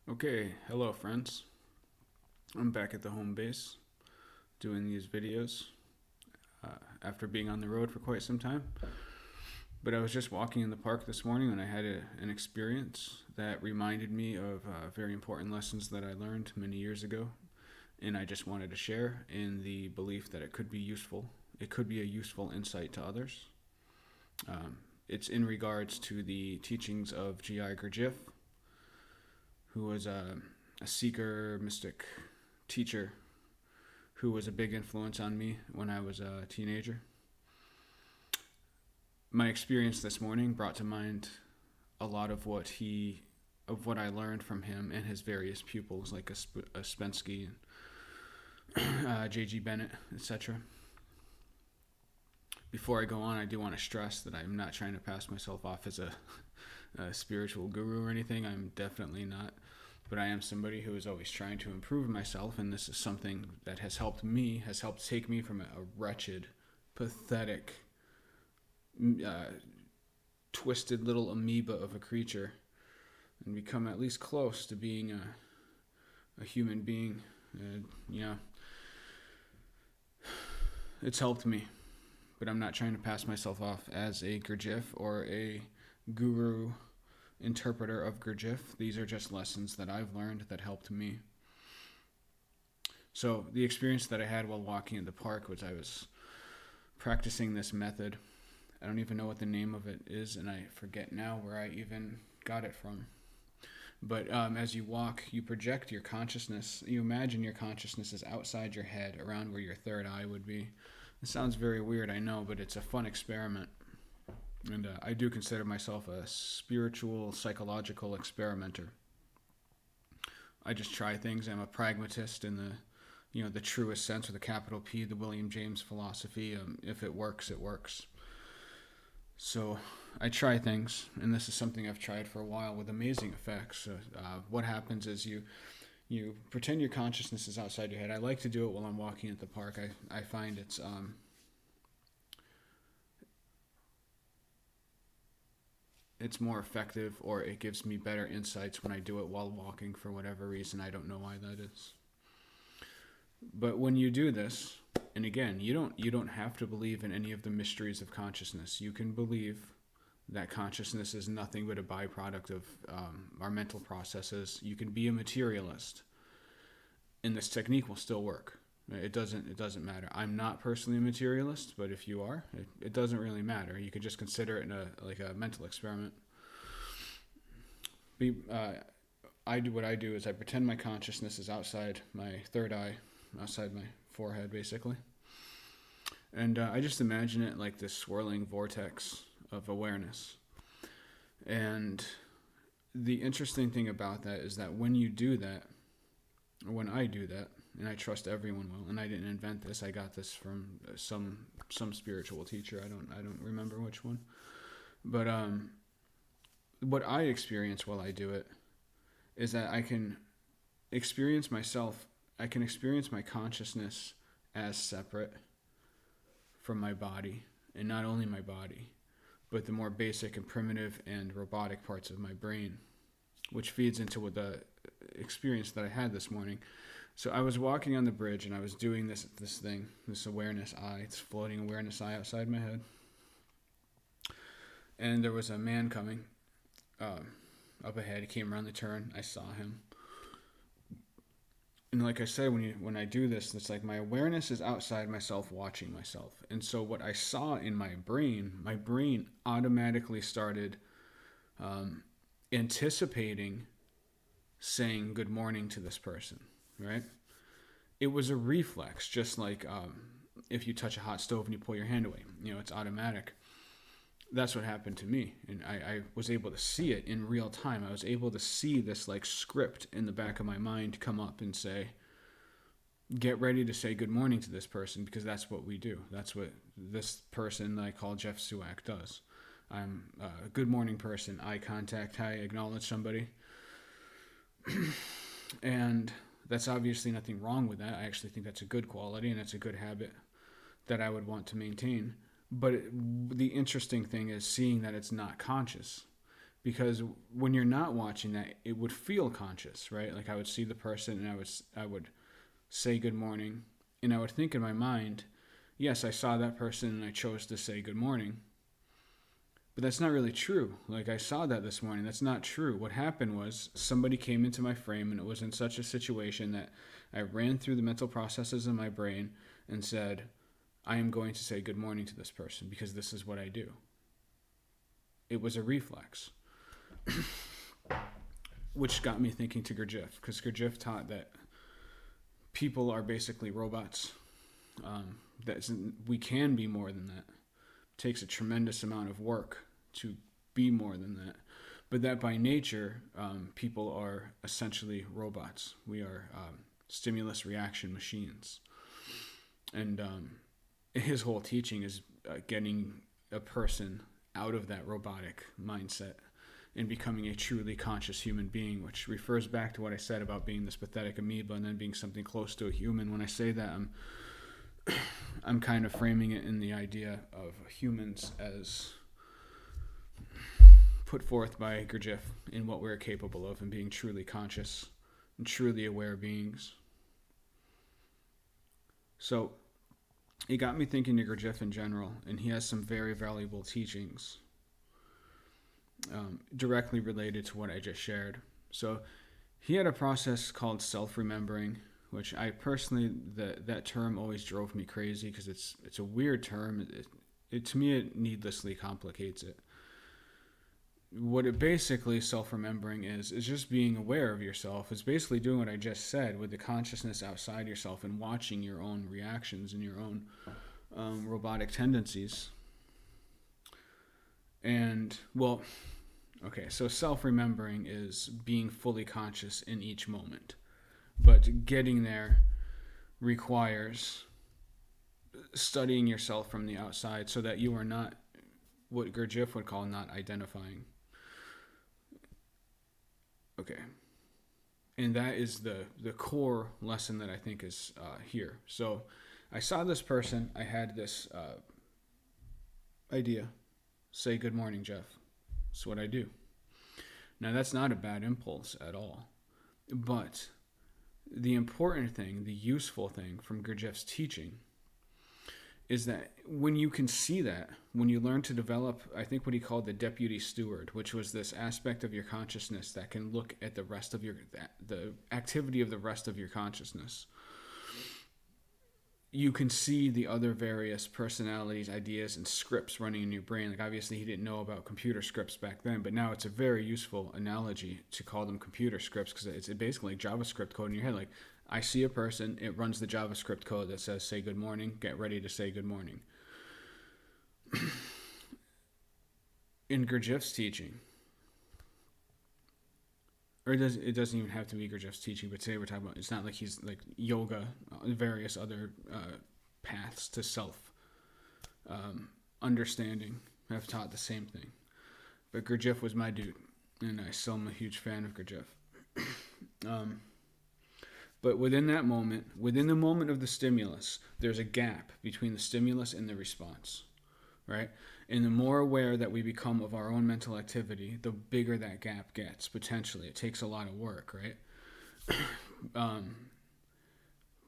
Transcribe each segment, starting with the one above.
Okay, hello friends. I'm back at the home base doing these videos after being on the road for quite some time. But I was just walking in the park this morning and I had an experience that reminded me of very important lessons that I learned many years ago. And I just wanted to share in the belief that it could be useful. It could be a useful insight to others. It's in regards to the teachings of GI Gurdjieff, who was a seeker, mystic teacher who was a big influence on me when I was a teenager. My experience this morning brought to mind a lot of what I learned from him and his various pupils, like Spensky and J.G. Bennett, etc. Before I go on, I do want to stress that I'm not trying to pass myself off as a spiritual guru or anything. I'm definitely not. But I am somebody who is always trying to improve myself, and this is something that has helped take me from a wretched, pathetic, twisted little amoeba of a creature and become at least close to being a human being. It's helped me, but I'm not trying to pass myself off as a Gurdjieff or a guru interpreter of Gurdjieff. These are just lessons that I've learned that helped me. So the experience that I had while walking in the park was I was practicing this method. I don't even know what the name of it is, and I forget now where I even got it from. But as you walk, you project your consciousness. You imagine your consciousness is outside your head, around where your third eye would be. It sounds very weird, I know, but it's a fun experiment. And I do consider myself a spiritual, psychological experimenter. I just try things. I'm a pragmatist in the truest sense, with a capital P, the William James philosophy. If it works, it works. So I try things, and this is something I've tried for a while with amazing effects. What happens is you pretend your consciousness is outside your head. I like to do it while I'm walking at the park. I find it's more effective, or it gives me better insights when I do it while walking for whatever reason. I don't know why that is. But when you do this, and again, you don't have to believe in any of the mysteries of consciousness. You can believe that consciousness is nothing but a byproduct of our mental processes. You can be a materialist, and this technique will still work. It doesn't matter. I'm not personally a materialist, but if you are, it doesn't really matter. You could just consider it a mental experiment. What I do is I pretend my consciousness is outside my third eye, outside my forehead, basically, and I just imagine it like this swirling vortex of awareness. And the interesting thing about that is that when you do that, or when I do that, and I trust everyone will, and I didn't invent this. I got this from some spiritual teacher. I don't remember which one. But what I experience while I do it is that I can experience myself. I can experience my consciousness as separate from my body, and not only my body, but the more basic and primitive and robotic parts of my brain, which feeds into the experience that I had this morning. So I was walking on the bridge and I was doing this awareness eye, this floating awareness eye outside my head. And there was a man coming up ahead. He came around the turn. I saw him. And like I said, when I do this, it's like my awareness is outside myself, watching myself. And so what I saw in my brain automatically started anticipating saying good morning to this person, right? It was a reflex, just like if you touch a hot stove and you pull your hand away, it's automatic. That's what happened to me, and I was able to see it in real time. I was able to see this like script in the back of my mind come up and say, get ready to say good morning to this person, because that's what we do. That's what this person that I call Jeff Suak does. I'm a good morning person, eye contact, I acknowledge somebody. And that's obviously nothing wrong with that. I actually think that's a good quality, and it's a good habit that I would want to maintain. But the interesting thing is seeing that it's not conscious, because when you're not watching that, it would feel conscious, right? Like I would see the person and I would say good morning, and I would think in my mind, yes, I saw that person and I chose to say good morning. But that's not really true. Like, I saw that this morning. That's not true. What happened was somebody came into my frame, and it was in such a situation that I ran through the mental processes in my brain and said, I am going to say good morning to this person because this is what I do. It was a reflex, which got me thinking to Gurdjieff, because Gurdjieff taught that people are basically robots. That we can be more than that. It takes a tremendous amount of work to be more than that, but that by nature, people are essentially robots. We are stimulus reaction machines, and his whole teaching is getting a person out of that robotic mindset and becoming a truly conscious human being, which refers back to what I said about being this pathetic amoeba and then being something close to a human. When I say that, I'm kind of framing it in the idea of humans as put forth by Gurdjieff in what we're capable of and being truly conscious and truly aware beings. So it got me thinking to Gurdjieff in general, and he has some very valuable teachings directly related to what I just shared. So he had a process called self-remembering, which I personally, that term always drove me crazy because it's a weird term. To me, it needlessly complicates it. What it basically, self-remembering is just being aware of yourself. It's basically doing what I just said with the consciousness outside yourself and watching your own reactions and your own robotic tendencies. And, well, okay, so self-remembering is being fully conscious in each moment. But getting there requires studying yourself from the outside so that you are not what Gurdjieff would call not identifying. Okay. And that is the core lesson that I think is here. So I saw this person. I had this idea. Say good morning, Jeff. That's what I do. Now, that's not a bad impulse at all. But the important thing, the useful thing from Gurdjieff's teaching is that when you can see that, when you learn to develop, I think what he called the deputy steward, which was this aspect of your consciousness that can look at the rest of the activity of the rest of your consciousness, you can see the other various personalities, ideas, and scripts running in your brain. Like, obviously he didn't know about computer scripts back then, but now it's a very useful analogy to call them computer scripts because it's basically like JavaScript code in your head. Like, I see a person, it runs the JavaScript code that says, say good morning, get ready to say good morning. In Gurdjieff's teaching, or it doesn't even have to be Gurdjieff's teaching, but today we're talking about, it's not like he's like yoga, various other paths to self understanding have taught the same thing. But Gurdjieff was my dude, and I still am a huge fan of Gurdjieff. But within that moment, within the moment of the stimulus, there's a gap between the stimulus and the response, right? And the more aware that we become of our own mental activity, the bigger that gap gets, potentially. It takes a lot of work, right?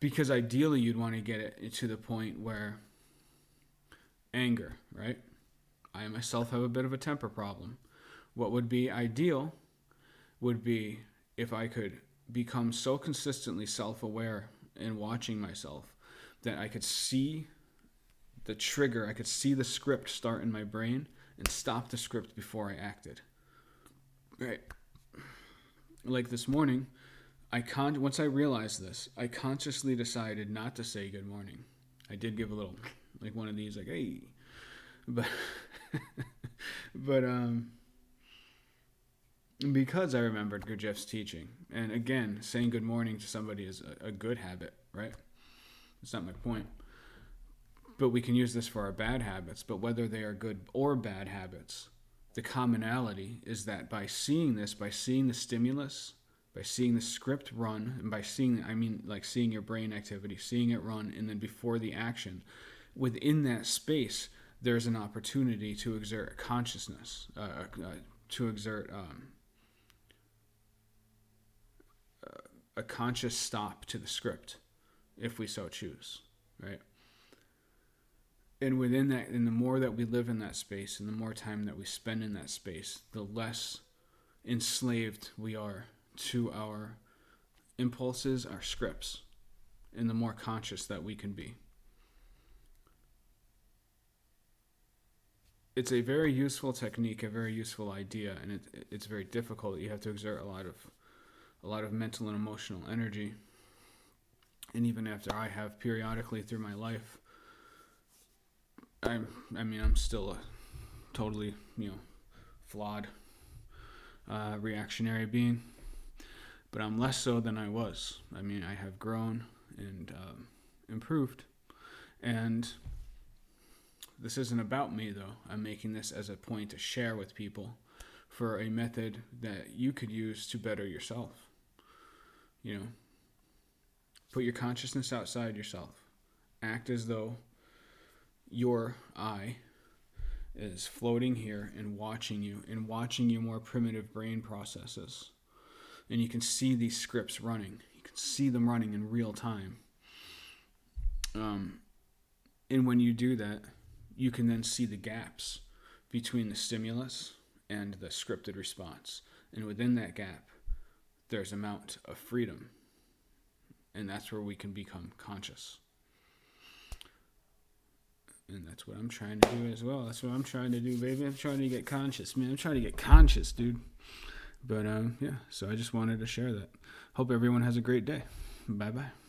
Because ideally you'd want to get it to the point where anger, right? I myself have a bit of a temper problem. What would be ideal would be if I could become so consistently self-aware in watching myself that I could see the trigger, I could see the script start in my brain and stop the script before I acted. Right. Like this morning, once I realized this, I consciously decided not to say good morning. I did give a little, like one of these, like, hey, but because I remembered Gurdjieff's teaching, and again, saying good morning to somebody is a good habit, right? That's not my point. But we can use this for our bad habits, but whether they are good or bad habits, the commonality is that by seeing this, by seeing the stimulus, by seeing the script run, and by seeing, I mean like seeing your brain activity, seeing it run, and then before the action, within that space, there's an opportunity to exert consciousness, to exert a conscious stop to the script, if we so choose, right? And within that, and the more that we live in that space, and the more time that we spend in that space, the less enslaved we are to our impulses, our scripts, and the more conscious that we can be. It's a very useful technique, a very useful idea, and it's very difficult. You have to exert a lot of mental and emotional energy. And even after I have periodically through my life, I'm still a totally, flawed reactionary being, but I'm less so than I was. I have grown and improved, and this isn't about me, though. I'm making this as a point to share with people for a method that you could use to better yourself. Put your consciousness outside yourself. Act as though your I is floating here and watching your more primitive brain processes. And you can see these scripts running. You can see them running in real time. And when you do that, you can then see the gaps between the stimulus and the scripted response. And within that gap, there's an amount of freedom. And that's where we can become conscious. And that's what I'm trying to do as well. That's what I'm trying to do, baby. I'm trying to get conscious, man. I'm trying to get conscious, dude. But, so I just wanted to share that. Hope everyone has a great day. Bye-bye.